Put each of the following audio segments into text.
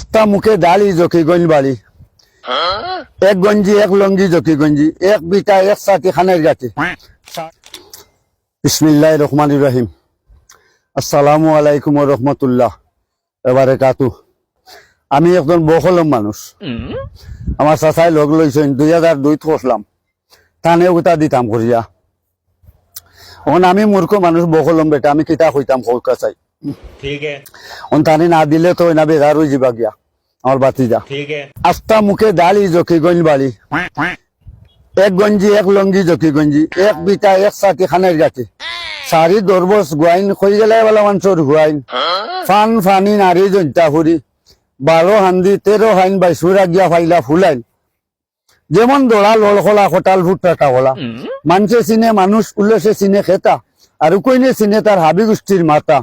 আস্তা মুখে ডালি জকিগঞ্জ বাড়ি এক গঞ্জি এক লঙ্গি জকিগঞ্জি এক বিটা এক সাথী খানের গাছে। বিসমিল্লাহির রহমানির রহিম। আসসালামু আলাইকুম ওয়া রাহমাতুল্লাহ ওয়া বারাকাতুহু। আমি একজন বহলম মানুষ। আমার চাচাই লগ লইছেন 2002 খসলাম থানে উতা দিতাম করিয়া। এখন আমি মূর্খ মানুষ বহলম বেটা, আমি কিতা কইতাম কলকা চাই ठीक है থানে না দিলে তো না বেজার হয়ে যাবা গিয়া আমার বাতিজা। ठीक है আস্তা মুখে ডালি জকিগঞ্জ বাড়ি এক গঞ্জি এক লঙ্গি জকিগঞ্জি এক বিটা এক সাথী খানের গাছে। সারি দরবস গুয়াইন খই গেলে বলা মানুষের গুয়াইন ফান ফানি নারী জন্তা ফুরি 12 হান্দি 13 হাইন বাই সুরা গিয়া ফাইলা ফুলাইন যেমন দোড়া লড়খলা খটাল ফুটাটা হলা মানুষে চিনে মানুষ উল্লেসে চিনে খেতা আর কইনে চিনে তার হাবি গোষ্ঠীর মাতা।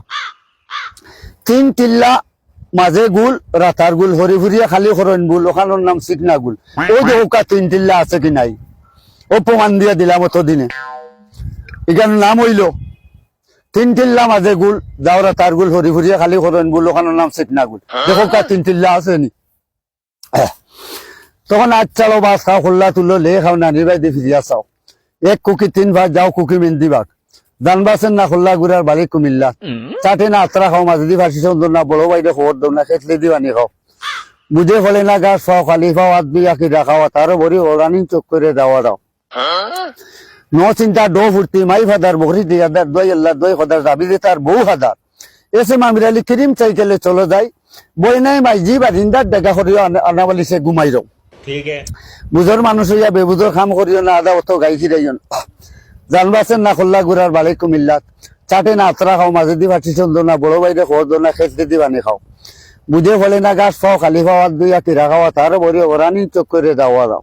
3 টিল্লা মাঝে গুল রাতার গুল হরি ফুরিয়া খালি খরণ গুল ওখানোর নাম সিকনা গুল। ওই যে ওকা 3 টিল্লা আছে কি নাই ও প্রমাণ দিয়া দিলাম অতদিনে। এখানে নাম হইল 3 টিল্লা মাঝে গুল যাও রাতার গুল হরি ফুরিয়া খালি খরণ গুল ওখানোর নাম সিকনা গুল। দেখো কা 3 টিল্লা আছে নি। তখন আজ চালো বাস খাও খোল্লা তুলো লে খাও নানির বাই দিয়ে ফিরিয়া চাও এক কুকি 3 ভাগ যাও কুকি মেন্দি ভাগ জানবাসেন না খোল্লা গুড়ার বাড়ি কুমিল্লা চাটে না আত্রা খাও মাঝে দি ফাঁসি সুন্দর না বড় বাইরে খবর দৌ না খেতলে দিবানি খাও বুঝে ফলে না গাছ ফাও খালি ফাও হাত দিয়ে আঁকি রাখাও তারও ভরি ওরানি চোখ করে দেওয়া দাও ন চিন্তা ডো ফুর্তি মাই ফাদার বকরি দিয়ে দই আল্লাহ দই খদার দাবি দিয়ে তার বউ হাদার এসে মামিরালি ক্রিম সাইকেলে চলে যায় বই নাই মাই জি বারিন্দার দেখা করিও আনা বলি সে ঘুমাই যাও। ठीक है বুঝর মানুষ হইয়া বেবুজর খাম করিও না আদা অত গাই খিরাইও জানবাসেন না খোল্লা গুড়ার বাড়ি কুমিল্লাত চাটে না আত্রা খাও মাঝে দি ফাটি সুন্দর না বড় বাইরে খবর দো না খেতে দিবানি খাও বুঝে ফলে না গাছ ফাও খালি ফাও হাত দুইয়া কিরা খাওয়া তারও বড়ি ওরানি চোখ করে দেওয়া দাও।